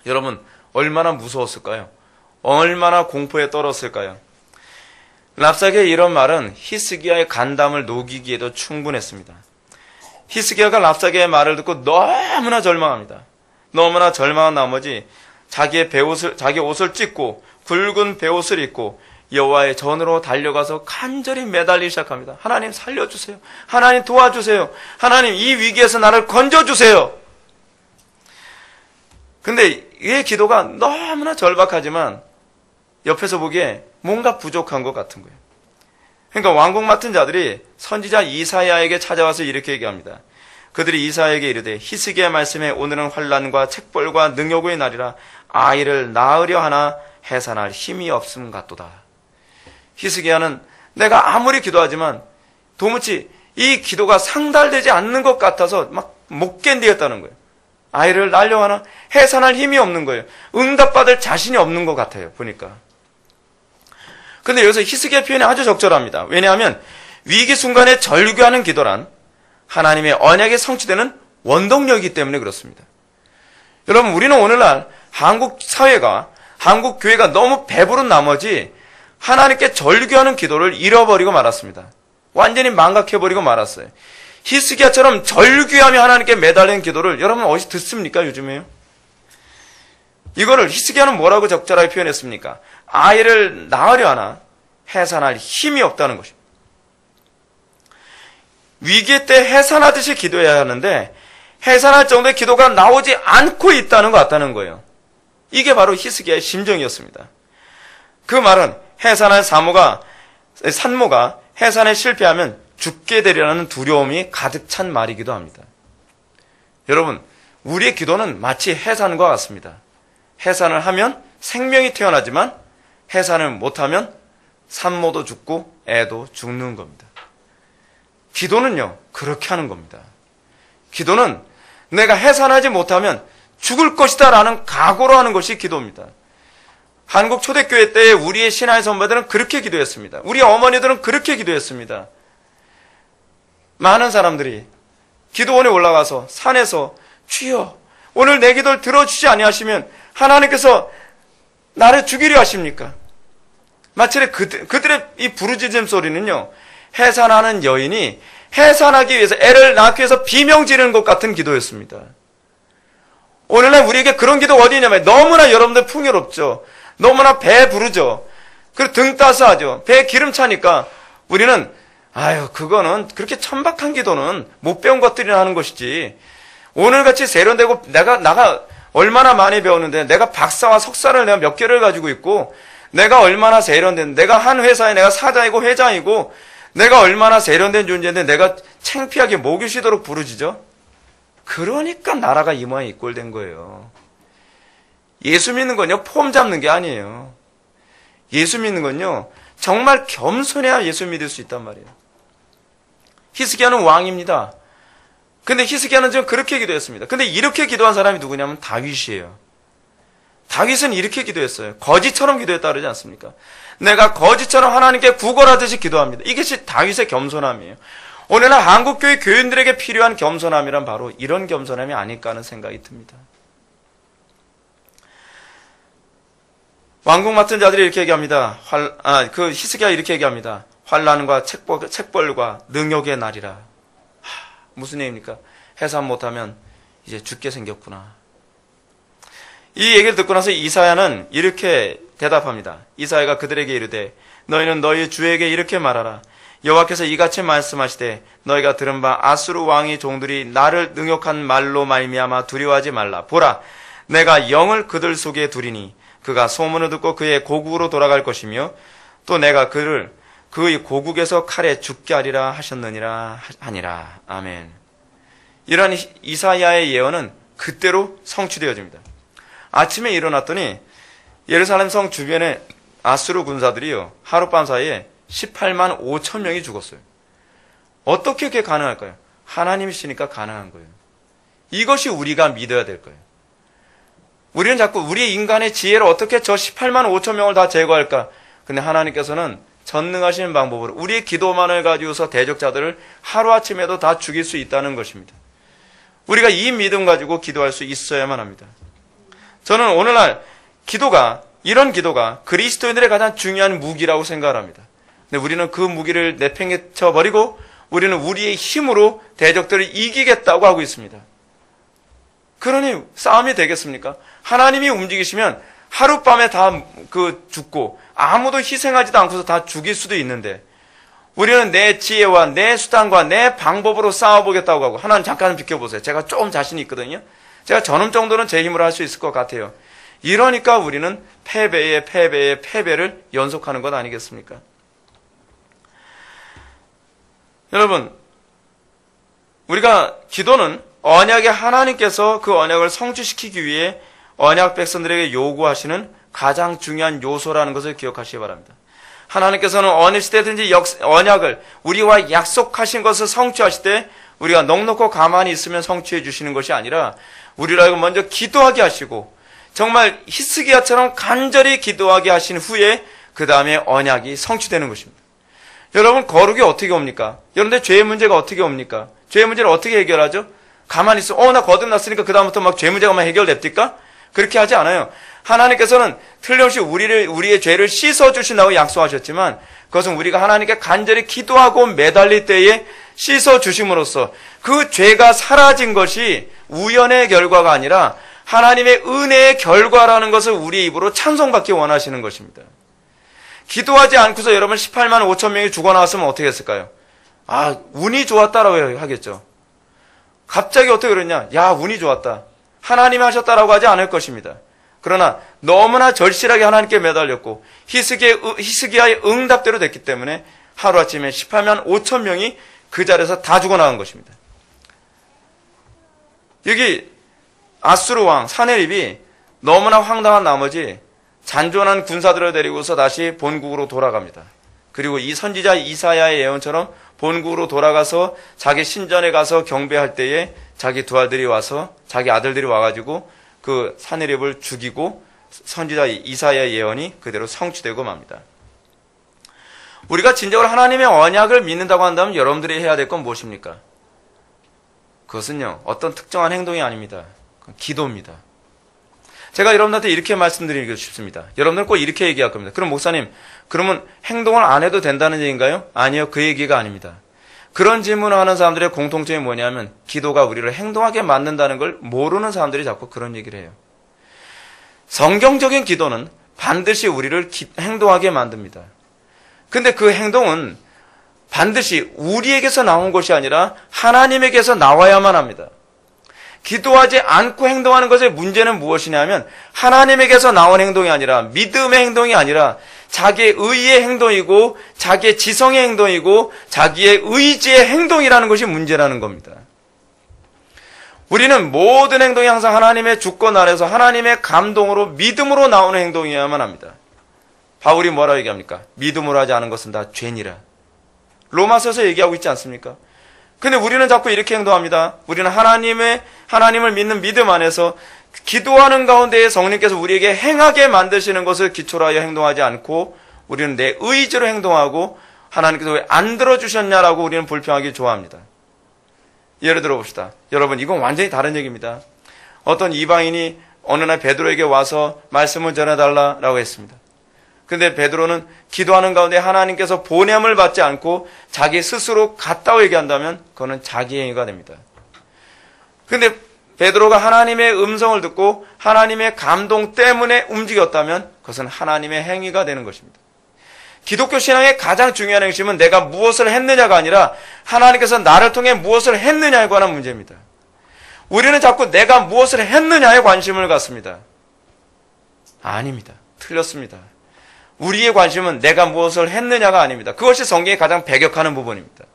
여러분, 얼마나 무서웠을까요? 얼마나 공포에 떨었을까요? 랍사게의 이런 말은 히스기야의 간담을 녹이기에도 충분했습니다. 히스기야가 랍사게의 말을 듣고 너무나 절망합니다. 너무나 절망한 나머지 자기 옷을 찢고 굵은 베옷을 입고 여호와의 전으로 달려가서 간절히 매달리기 시작합니다. 하나님 살려주세요. 하나님 도와주세요. 하나님 이 위기에서 나를 건져주세요. 근데 이 기도가 너무나 절박하지만 옆에서 보기에 뭔가 부족한 것 같은 거예요. 그러니까 왕궁 맡은 자들이 선지자 이사야에게 찾아와서 이렇게 얘기합니다. 그들이 이사야에게 이르되 히스기야의 말씀에 오늘은 환난과 책벌과 능욕의 날이라 아이를 낳으려 하나 해산할 힘이 없음 같도다. 히스기야는 내가 아무리 기도하지만 도무지 이 기도가 상달되지 않는 것 같아서 막 못 견디겠다는 거예요. 아이를 낳으려 하나 해산할 힘이 없는 거예요. 응답받을 자신이 없는 것 같아요. 보니까. 근데 여기서 히스기야 표현이 아주 적절합니다. 왜냐하면 위기 순간에 절규하는 기도란 하나님의 언약이 성취되는 원동력이기 때문에 그렇습니다. 여러분, 우리는 오늘날 한국 사회가, 한국 교회가 너무 배부른 나머지 하나님께 절규하는 기도를 잃어버리고 말았습니다. 완전히 망각해버리고 말았어요. 히스기야처럼 절규하며 하나님께 매달리는 기도를 여러분 어디서 듣습니까? 요즘에요? 이거를 히스기야는 뭐라고 적절하게 표현했습니까? 아이를 낳으려 하나 해산할 힘이 없다는 것입니다. 위기 때 해산하듯이 기도해야 하는데 해산할 정도의 기도가 나오지 않고 있다는 것 같다는 거예요. 이게 바로 히스기야의 심정이었습니다. 그 말은 해산할 산모가 해산에 실패하면 죽게 되리라는 두려움이 가득 찬 말이기도 합니다. 여러분, 우리의 기도는 마치 해산과 같습니다. 해산을 하면 생명이 태어나지만 해산을 못하면 산모도 죽고 애도 죽는 겁니다. 기도는요, 그렇게 하는 겁니다. 기도는 내가 해산하지 못하면 죽을 것이다 라는 각오로 하는 것이 기도입니다. 한국 초대교회 때에 우리의 신앙의 선배들은 그렇게 기도했습니다. 우리 어머니들은 그렇게 기도했습니다. 많은 사람들이 기도원에 올라가서 산에서 주여 오늘 내 기도를 들어주지 아니하시면 하나님께서 나를 죽이려 하십니까? 마치 그들의 이 부르짖음 소리는요, 해산하는 여인이 해산하기 위해서 애를 낳기 위해서 비명 지르는 것 같은 기도였습니다. 오늘날 우리에게 그런 기도 어디 있냐면 너무나 여러분들 풍요롭죠. 너무나 배 부르죠. 그리고 등 따스하죠. 배에 기름 차니까 우리는 아유 그거는 그렇게 천박한 기도는 못 배운 것들이나 하는 것이지. 오늘같이 세련되고 나가 얼마나 많이 배웠는데 내가 박사와 석사를 내가 몇 개를 가지고 있고 내가 얼마나 세련된 내가 한 회사에 내가 사장이고 회장이고 내가 얼마나 세련된 존재인데 내가 창피하게 목이 쉬도록 부르짖어? 그러니까 나라가 이 모양이 이 꼴 된 거예요. 예수 믿는 건요 폼 잡는 게 아니에요. 예수 믿는 건요 정말 겸손해야 예수 믿을 수 있단 말이에요. 히스기야는 왕입니다. 근데 히스기야는 지금 그렇게 기도했습니다. 근데 이렇게 기도한 사람이 누구냐면 다윗이에요. 다윗은 이렇게 기도했어요. 거지처럼 기도했다 그러지 않습니까? 내가 거지처럼 하나님께 구걸하듯이 기도합니다. 이것이 다윗의 겸손함이에요. 오늘날 한국교회 교인들에게 필요한 겸손함이란 바로 이런 겸손함이 아닐까 하는 생각이 듭니다. 왕궁 맡은 자들이 이렇게 얘기합니다. 히스기야 이렇게 얘기합니다. 환난과 책벌과 능욕의 날이라. 무슨 얘기입니까? 해산 못하면 이제 죽게 생겼구나. 이 얘기를 듣고 나서 이사야는 이렇게 대답합니다. 이사야가 그들에게 이르되 너희는 너희 주에게 이렇게 말하라. 여호와께서 이같이 말씀하시되 너희가 들은 바 아수르 왕의 종들이 나를 능욕한 말로 말미암아 두려워하지 말라. 보라, 내가 영을 그들 속에 두리니 그가 소문을 듣고 그의 고국으로 돌아갈 것이며 또 내가 그를 그의 고국에서 칼에 죽게 하리라 하셨느니라 하니라. 아멘. 이러한 이사야의 예언은 그때로 성취되어집니다. 아침에 일어났더니 예루살렘 성 주변에 아수르 군사들이요 하룻밤 사이에 18만 5천 명이 죽었어요. 어떻게 그게 가능할까요? 하나님이시니까 가능한 거예요. 이것이 우리가 믿어야 될 거예요. 우리는 자꾸 우리 인간의 지혜로 어떻게 저 18만 5천 명을 다 제거할까? 근데 하나님께서는 전능하신 방법으로 우리의 기도만을 가지고서 대적자들을 하루아침에도 다 죽일 수 있다는 것입니다. 우리가 이 믿음 가지고 기도할 수 있어야만 합니다. 저는 오늘날 이런 기도가 그리스도인들의 가장 중요한 무기라고 생각을 합니다. 근데 우리는 그 무기를 내팽개쳐 버리고 우리는 우리의 힘으로 대적들을 이기겠다고 하고 있습니다. 그러니 싸움이 되겠습니까? 하나님이 움직이시면 하룻밤에 다 죽고 아무도 희생하지도 않고서 다 죽일 수도 있는데 우리는 내 지혜와 내 수단과 내 방법으로 싸워보겠다고 하고 하나님 잠깐 비켜보세요. 제가 조금 자신이 있거든요. 제가 저놈 정도는 제 힘으로 할 수 있을 것 같아요. 이러니까 우리는 패배를 연속하는 것 아니겠습니까? 여러분, 우리가 기도는 언약의 하나님께서 그 언약을 성취시키기 위해 언약 백성들에게 요구하시는 가장 중요한 요소라는 것을 기억하시기 바랍니다. 하나님께서는 어느 시대든지 언약을 우리와 약속하신 것을 성취하실 때 우리가 넉넉히 가만히 있으면 성취해 주시는 것이 아니라 우리를 하여금 먼저 기도하게 하시고 정말 히스기야처럼 간절히 기도하게 하신 후에 그 다음에 언약이 성취되는 것입니다. 여러분 거룩이 어떻게 옵니까? 여러분들 죄의 문제가 어떻게 옵니까? 죄의 문제를 어떻게 해결하죠? 가만히 있어. 나 거듭났으니까 그 다음부터 막 죄 문제가만 해결됩니까? 그렇게 하지 않아요. 하나님께서는 틀림없이 우리의 죄를 씻어주신다고 약속하셨지만 그것은 우리가 하나님께 간절히 기도하고 매달릴 때에 씻어주심으로써 그 죄가 사라진 것이 우연의 결과가 아니라 하나님의 은혜의 결과라는 것을 우리의 입으로 찬송받기 원하시는 것입니다. 기도하지 않고서 여러분 18만 5천 명이 죽어나왔으면 어떻게 했을까요? 운이 좋았다라고 하겠죠. 갑자기 어떻게 그러냐? 운이 좋았다. 하나님이 하셨다라고 하지 않을 것입니다. 그러나 너무나 절실하게 하나님께 매달렸고 히스기야의 응답대로 됐기 때문에 하루아침에 18만 5천 명이 그 자리에서 다 죽어나간 것입니다. 여기 아수르 왕 사네립이 너무나 황당한 나머지 잔존한 군사들을 데리고서 다시 본국으로 돌아갑니다. 그리고 이 선지자 이사야의 예언처럼 본국으로 돌아가서 자기 신전에 가서 경배할 때에 자기 두 아들이 와서 자기 아들들이 와가지고 그 사네립을 죽이고 선지자 이사야의 예언이 그대로 성취되고 맙니다. 우리가 진정으로 하나님의 언약을 믿는다고 한다면 여러분들이 해야 될 건 무엇입니까? 그것은요 어떤 특정한 행동이 아닙니다. 기도입니다. 제가 여러분들한테 이렇게 말씀드리고 싶습니다. 여러분들은 꼭 이렇게 얘기할 겁니다. 그럼 목사님, 그러면 행동을 안 해도 된다는 얘기인가요? 아니요, 그 얘기가 아닙니다. 그런 질문을 하는 사람들의 공통점이 뭐냐면 기도가 우리를 행동하게 만든다는 걸 모르는 사람들이 자꾸 그런 얘기를 해요. 성경적인 기도는 반드시 우리를 행동하게 만듭니다. 근데 그 행동은 반드시 우리에게서 나온 것이 아니라 하나님에게서 나와야만 합니다. 기도하지 않고 행동하는 것의 문제는 무엇이냐면 하나님에게서 나온 행동이 아니라 믿음의 행동이 아니라 자기의 의의 행동이고 자기의 지성의 행동이고 자기의 의지의 행동이라는 것이 문제라는 겁니다. 우리는 모든 행동이 항상 하나님의 주권 아래서 하나님의 감동으로 믿음으로 나오는 행동이어야만 합니다. 바울이 뭐라고 얘기합니까? 믿음으로 하지 않은 것은 다 죄니라. 로마서에서 얘기하고 있지 않습니까? 근데 우리는 자꾸 이렇게 행동합니다. 우리는 하나님을 믿는 믿음 안에서 기도하는 가운데에 성령께서 우리에게 행하게 만드시는 것을 기초로 하여 행동하지 않고 우리는 내 의지로 행동하고 하나님께서 왜 안 들어주셨냐라고 우리는 불평하기 좋아합니다. 예를 들어 봅시다. 여러분, 이건 완전히 다른 얘기입니다. 어떤 이방인이 어느 날 베드로에게 와서 말씀을 전해달라라고 했습니다. 근데 베드로는 기도하는 가운데 하나님께서 보냄을 받지 않고 자기 스스로 갔다고 얘기한다면 그거는 자기 행위가 됩니다. 근데 베드로가 하나님의 음성을 듣고 하나님의 감동 때문에 움직였다면 그것은 하나님의 행위가 되는 것입니다. 기독교 신앙의 가장 중요한 핵심은 내가 무엇을 했느냐가 아니라 하나님께서 나를 통해 무엇을 했느냐에 관한 문제입니다. 우리는 자꾸 내가 무엇을 했느냐에 관심을 갖습니다. 아닙니다. 틀렸습니다. 우리의 관심은 내가 무엇을 했느냐가 아닙니다. 그것이 성경에 가장 배격하는 부분입니다.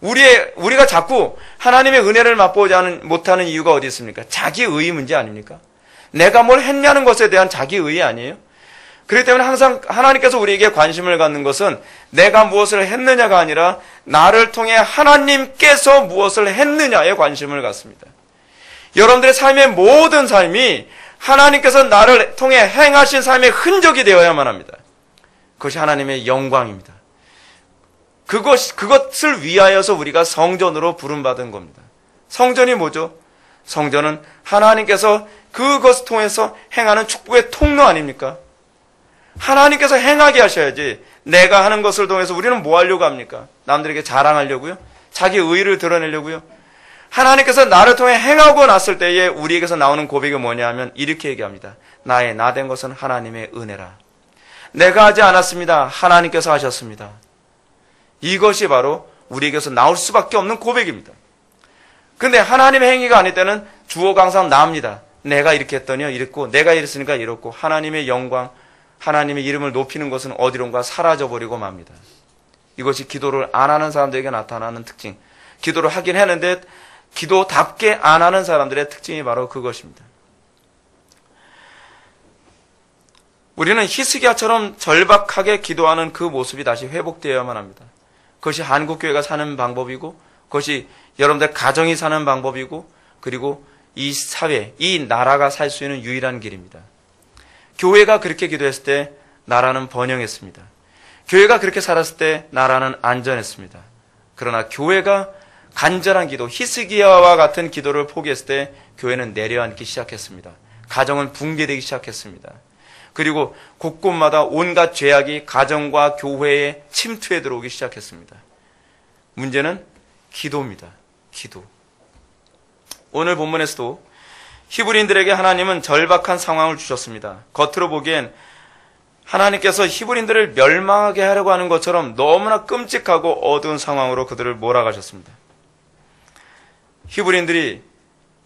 우리가 자꾸 하나님의 은혜를 맛보지 못하는 이유가 어디 있습니까? 자기 의의 문제 아닙니까? 내가 뭘 했냐는 것에 대한 자기 의의 아니에요? 그렇기 때문에 항상 하나님께서 우리에게 관심을 갖는 것은 내가 무엇을 했느냐가 아니라 나를 통해 하나님께서 무엇을 했느냐에 관심을 갖습니다. 여러분들의 삶의 모든 삶이 하나님께서 나를 통해 행하신 삶의 흔적이 되어야만 합니다. 그것이 하나님의 영광입니다. 그것을 위하여서 우리가 성전으로 부름받은 겁니다. 성전이 뭐죠? 성전은 하나님께서 그것을 통해서 행하는 축복의 통로 아닙니까? 하나님께서 행하게 하셔야지 내가 하는 것을 통해서 우리는 뭐 하려고 합니까? 남들에게 자랑하려고요? 자기 의의를 드러내려고요? 하나님께서 나를 통해 행하고 났을 때에 우리에게서 나오는 고백이 뭐냐 하면 이렇게 얘기합니다. 나의 나 된 것은 하나님의 은혜라. 내가 하지 않았습니다. 하나님께서 하셨습니다. 이것이 바로 우리에게서 나올 수밖에 없는 고백입니다. 근데 하나님의 행위가 아닐 때는 주어가 항상 나옵니다. 내가 이렇게 했더니요 이랬고 내가 이랬으니까 이렇고 하나님의 영광, 하나님의 이름을 높이는 것은 어디론가 사라져버리고 맙니다. 이것이 기도를 안 하는 사람들에게 나타나는 특징. 기도를 하긴 했는데 기도답게 안 하는 사람들의 특징이 바로 그것입니다. 우리는 히스기야처럼 절박하게 기도하는 그 모습이 다시 회복되어야만 합니다. 그것이 한국교회가 사는 방법이고 그것이 여러분들 가정이 사는 방법이고 그리고 이 사회, 이 나라가 살 수 있는 유일한 길입니다. 교회가 그렇게 기도했을 때 나라는 번영했습니다. 교회가 그렇게 살았을 때 나라는 안전했습니다. 그러나 교회가 간절한 기도, 히스기야와 같은 기도를 포기했을 때 교회는 내려앉기 시작했습니다. 가정은 붕괴되기 시작했습니다. 그리고 곳곳마다 온갖 죄악이 가정과 교회에 침투해 들어오기 시작했습니다. 문제는 기도입니다. 기도. 오늘 본문에서도 히브리인들에게 하나님은 절박한 상황을 주셨습니다. 겉으로 보기엔 하나님께서 히브리인들을 멸망하게 하려고 하는 것처럼 너무나 끔찍하고 어두운 상황으로 그들을 몰아가셨습니다. 히브리인들이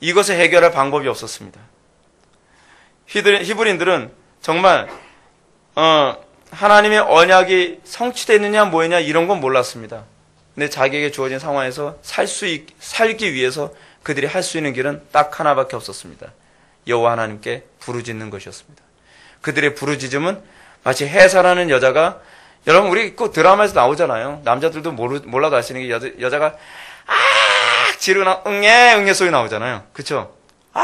이것을 해결할 방법이 없었습니다. 히브리인들은 정말 하나님의 언약이 성취됐느냐 뭐냐 이런 건 몰랐습니다. 근데 자기에게 주어진 상황에서 살기 위해서 그들이 할 수 있는 길은 딱 하나밖에 없었습니다. 여호와 하나님께 부르짖는 것이었습니다. 그들의 부르짖음은 마치 해사라는 여자가, 여러분 우리 꼭 드라마에서 나오잖아요. 남자들도 몰라도 알 수 있는 게 여자가 지르나 응애 소리 나오잖아요. 그렇죠?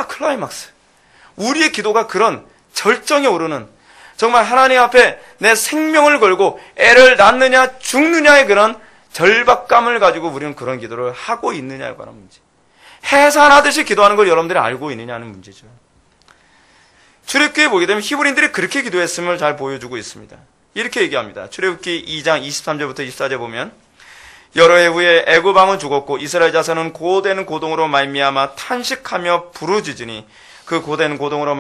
클라이막스. 우리의 기도가 그런 절정에 오르는, 정말 하나님 앞에 내 생명을 걸고 애를 낳느냐 죽느냐의 그런 절박감을 가지고 우리는 그런 기도를 하고 있느냐에 관한 문제. 해산하듯이 기도하는 걸 여러분들이 알고 있느냐는 문제죠. 출애굽기에 보게 되면 히브리인들이 그렇게 기도했음을 잘 보여주고 있습니다. 이렇게 얘기합니다. 출애굽기 2장 23절부터 24절 보면 여러 해 후에 애굽 왕은 죽었고 이스라엘 자손은 고된 고동으로 말미암아 탄식하며 부르짖으니 그 고된 고동으로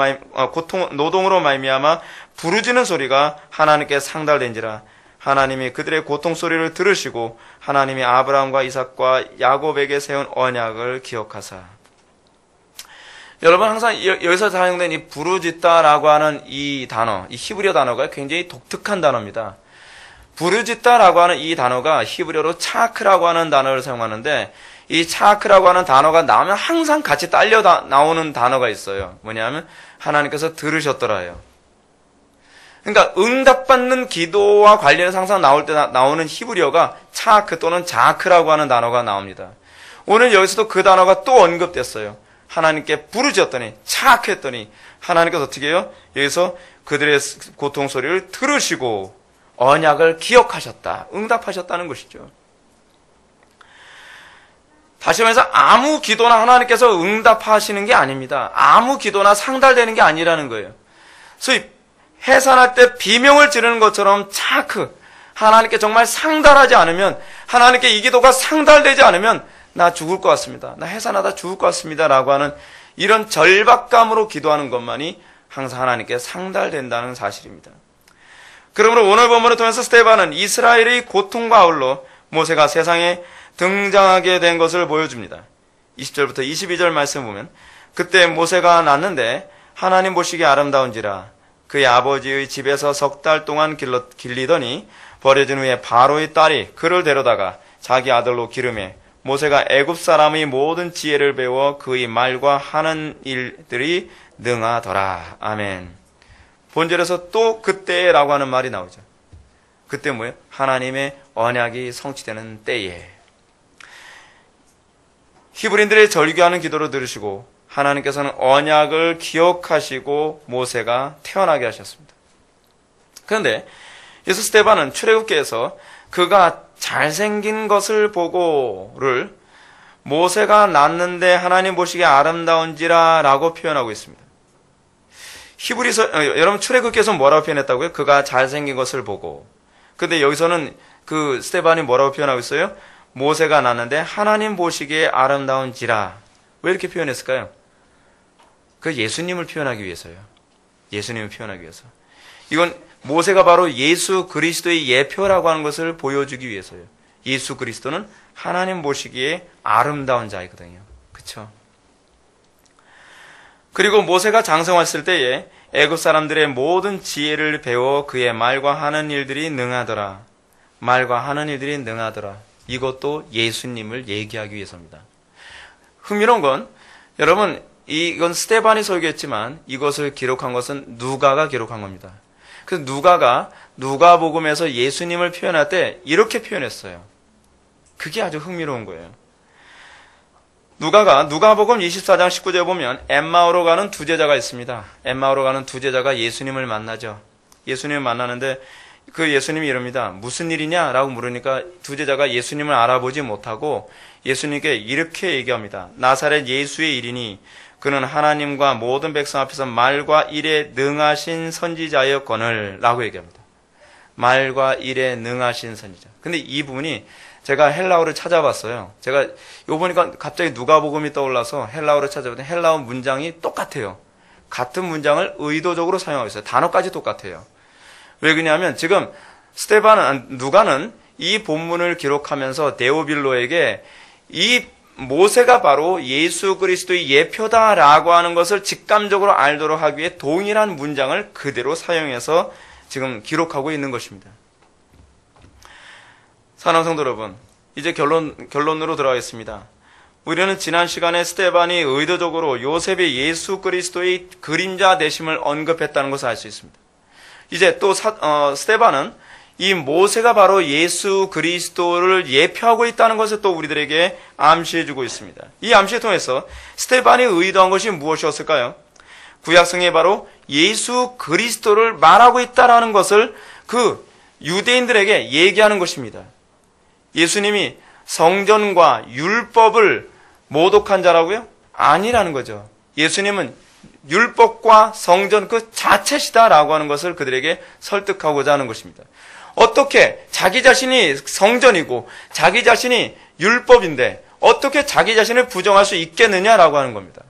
노동으로 말미암아 부르짖는 소리가 하나님께 상달된지라. 하나님이 그들의 고통 소리를 들으시고 하나님이 아브라함과 이삭과 야곱에게 세운 언약을 기억하사. 여러분, 항상 여기서 사용된 이 부르짖다라고 하는 이 단어, 이 히브리어 단어가 굉장히 독특한 단어입니다. 부르짖다라고 하는 이 단어가 히브리어로 차크라고 하는 단어를 사용하는데, 이 차크라고 하는 단어가 나오면 항상 같이 딸려 나오는 단어가 있어요. 뭐냐면 하나님께서 들으셨더라예요. 그러니까 응답받는 기도와 관련해서 항상 나올 때 나오는 히브리어가 차크 또는 자크라고 하는 단어가 나옵니다. 오늘 여기서도 그 단어가 또 언급됐어요. 하나님께 부르짖었더니, 차크했더니 하나님께서 어떻게 해요? 여기서 그들의 고통 소리를 들으시고 언약을 기억하셨다, 응답하셨다는 것이죠. 다시 말해서 아무 기도나 하나님께서 응답하시는 게 아닙니다. 아무 기도나 상달되는 게 아니라는 거예요. 소위 해산할 때 비명을 지르는 것처럼 차크, 하나님께 정말 상달하지 않으면, 하나님께 이 기도가 상달되지 않으면 나 죽을 것 같습니다, 나 해산하다 죽을 것 같습니다 라고 하는 이런 절박감으로 기도하는 것만이 항상 하나님께 상달된다는 사실입니다. 그러므로 오늘 본문을 통해서 스데반은 이스라엘의 고통과 아울러 모세가 세상에 등장하게 된 것을 보여줍니다. 20절부터 22절 말씀 보면, 그때 모세가 낳는데 하나님 보시기에 아름다운지라 그의 아버지의 집에서 3달 동안 길리더니 버려진 후에 바로의 딸이 그를 데려다가 자기 아들로 기르매 모세가 애굽 사람의 모든 지혜를 배워 그의 말과 하는 일들이 능하더라. 아멘. 본절에서 또 그때라고 하는 말이 나오죠. 그때 뭐예요? 하나님의 언약이 성취되는 때에. 히브리인들의 절규하는 기도를 들으시고 하나님께서는 언약을 기억하시고 모세가 태어나게 하셨습니다. 그런데 예수 스데반은 출애굽기에서 그가 잘생긴 것을 보고를 모세가 낳는데 하나님 보시기에 아름다운지라 라고 표현하고 있습니다. 여러분 출애굽기에서 뭐라고 표현했다고요? 그가 잘생긴 것을 보고. 근데 여기서는 그 스데반이 뭐라고 표현하고 있어요? 모세가 낳는데 하나님 보시기에 아름다운지라. 왜 이렇게 표현했을까요? 그 예수님을 표현하기 위해서요. 예수님을 표현하기 위해서. 이건 모세가 바로 예수 그리스도의 예표라고 하는 것을 보여주기 위해서요. 예수 그리스도는 하나님 보시기에 아름다운 자이거든요. 그렇죠? 그리고 모세가 장성했을 때에 애굽 사람들의 모든 지혜를 배워 그의 말과 하는 일들이 능하더라. 말과 하는 일들이 능하더라. 이것도 예수님을 얘기하기 위해서입니다. 흥미로운 건 여러분, 이건 스데반이 설교했지만 이것을 기록한 것은 누가가 기록한 겁니다. 그래서 누가가 누가복음에서 예수님을 표현할 때 이렇게 표현했어요. 그게 아주 흥미로운 거예요. 누가복음 24장 19절에 보면 엠마오로 가는 두 제자가 있습니다. 엠마오로 가는 두 제자가 예수님을 만나죠. 예수님을 만나는데 그 예수님이 이럽니다. 무슨 일이냐? 라고 물으니까 두 제자가 예수님을 알아보지 못하고 예수님께 이렇게 얘기합니다. 나사렛 예수의 일이니 그는 하나님과 모든 백성 앞에서 말과 일에 능하신 선지자였거늘 라고 얘기합니다. 말과 일에 능하신 선지자. 근데 이 부분이 제가 헬라어를 찾아봤어요. 제가 이거 보니까 갑자기 누가복음이 떠올라서 헬라어를 찾아봤더니 헬라어 문장이 똑같아요. 같은 문장을 의도적으로 사용하고 있어요. 단어까지 똑같아요. 왜 그러냐면 지금 누가는 이 본문을 기록하면서 데오빌로에게 이 모세가 바로 예수 그리스도의 예표다라고 하는 것을 직감적으로 알도록 하기 위해 동일한 문장을 그대로 사용해서 지금 기록하고 있는 것입니다. 사랑하는 성도 여러분, 이제 결론으로 들어가겠습니다. 우리는 지난 시간에 스데반이 의도적으로 요셉의 예수 그리스도의 그림자 되심을 언급했다는 것을 알 수 있습니다. 이제 또 스데반은 이 모세가 바로 예수 그리스도를 예표하고 있다는 것을 또 우리들에게 암시해주고 있습니다. 이 암시를 통해서 스데반이 의도한 것이 무엇이었을까요? 구약성에 바로 예수 그리스도를 말하고 있다는 것을 그 유대인들에게 얘기하는 것입니다. 예수님이 성전과 율법을 모독한 자라고요? 아니라는 거죠. 예수님은 율법과 성전 그 자체시다라고 하는 것을 그들에게 설득하고자 하는 것입니다. 어떻게 자기 자신이 성전이고 자기 자신이 율법인데 어떻게 자기 자신을 부정할 수 있겠느냐라고 하는 겁니다.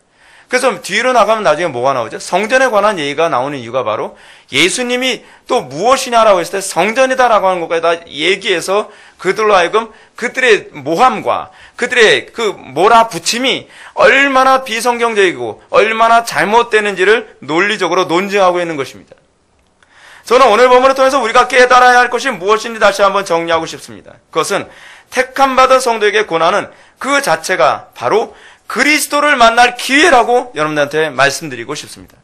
그래서 뒤로 나가면 나중에 뭐가 나오죠? 성전에 관한 얘기가 나오는 이유가 바로 예수님이 또 무엇이냐라고 했을 때 성전이다라고 하는 것까지 다 얘기해서 그들로 하여금 그들의 모함과 그들의 그 몰아붙임이 얼마나 비성경적이고 얼마나 잘못되는지를 논리적으로 논증하고 있는 것입니다. 저는 오늘 본문을 통해서 우리가 깨달아야 할 것이 무엇인지 다시 한번 정리하고 싶습니다. 그것은 택함받은 성도에게 고난은 그 자체가 바로 그리스도를 만날 기회라고 여러분들한테 말씀드리고 싶습니다.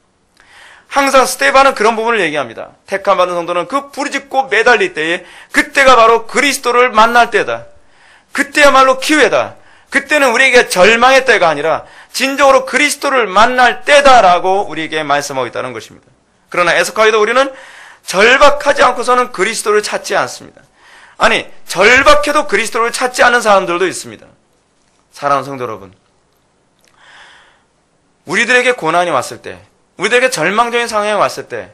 항상 스데반은 그런 부분을 얘기합니다. 택함받은 성도는 그 부르짖고 매달릴 때에 그때가 바로 그리스도를 만날 때다. 그때야말로 기회다. 그때는 우리에게 절망의 때가 아니라 진정으로 그리스도를 만날 때다라고 우리에게 말씀하고 있다는 것입니다. 그러나 애석하게도 우리는 절박하지 않고서는 그리스도를 찾지 않습니다. 아니, 절박해도 그리스도를 찾지 않는 사람들도 있습니다. 사랑하는 성도 여러분, 우리들에게 고난이 왔을 때, 우리들에게 절망적인 상황이 왔을 때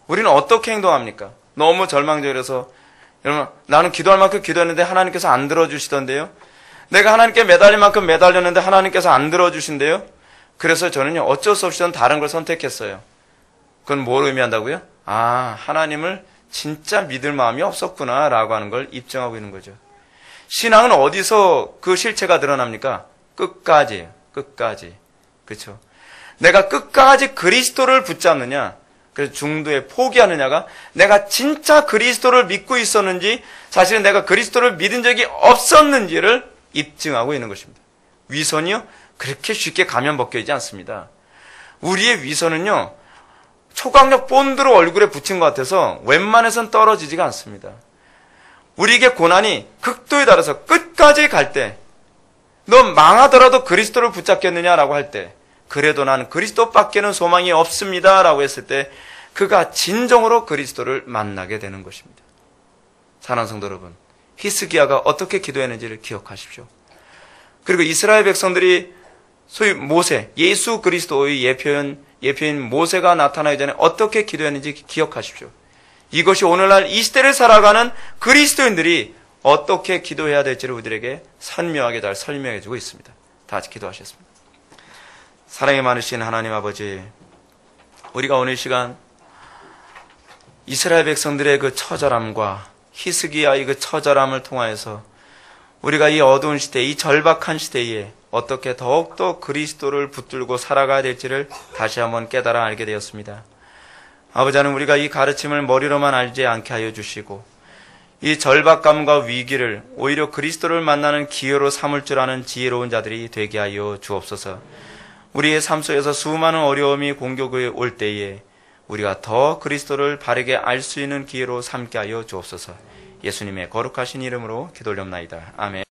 우리는 어떻게 행동합니까? 너무 절망적이라서 여러분, 나는 기도할 만큼 기도했는데 하나님께서 안 들어주시던데요. 내가 하나님께 매달릴 만큼 매달렸는데 하나님께서 안 들어주신대요. 그래서 저는요, 어쩔 수 없이 저는 다른 걸 선택했어요. 그건 뭘 의미한다고요? 아, 하나님을 진짜 믿을 마음이 없었구나 라고 하는 걸 입증하고 있는 거죠. 신앙은 어디서 그 실체가 드러납니까? 끝까지예요. 끝까지. 그렇죠? 내가 끝까지 그리스도를 붙잡느냐, 그래서 중도에 포기하느냐가 내가 진짜 그리스도를 믿고 있었는지, 사실은 내가 그리스도를 믿은 적이 없었는지를 입증하고 있는 것입니다. 위선이요, 그렇게 쉽게 가면 벗겨지지 않습니다. 우리의 위선은요, 초강력 본드로 얼굴에 붙인 것 같아서 웬만해선 떨어지지가 않습니다. 우리에게 고난이 극도에 달해서 끝까지 갈 때, 너 망하더라도 그리스도를 붙잡겠느냐라고 할 때, 그래도 나는 그리스도밖에는 소망이 없습니다 라고 했을 때 그가 진정으로 그리스도를 만나게 되는 것입니다. 사랑하는 성도 여러분, 히스기야가 어떻게 기도했는지를 기억하십시오. 그리고 이스라엘 백성들이 소위 모세, 예수 그리스도의 예표인 모세가 나타나기 전에 어떻게 기도했는지 기억하십시오. 이것이 오늘날 이 시대를 살아가는 그리스도인들이 어떻게 기도해야 될지를 우리들에게 선명하게 잘 설명해 주고 있습니다. 다 같이 기도하셨습니다. 사랑이 많으신 하나님 아버지, 우리가 오늘 시간 이스라엘 백성들의 그 처절함과 히스기야의 그 처절함을 통하여서 우리가 이 어두운 시대, 이 절박한 시대에 어떻게 더욱더 그리스도를 붙들고 살아가야 될지를 다시 한번 깨달아 알게 되었습니다. 아버지 하나님, 우리가 이 가르침을 머리로만 알지 않게 하여 주시고 이 절박감과 위기를 오히려 그리스도를 만나는 기회로 삼을 줄 아는 지혜로운 자들이 되게 하여 주옵소서. 우리의 삶 속에서 수많은 어려움이 공격에 올 때에 우리가 더 그리스도를 바르게 알 수 있는 기회로 삼게 하여 주옵소서. 예수님의 거룩하신 이름으로 기도 올려옵나이다. 아멘.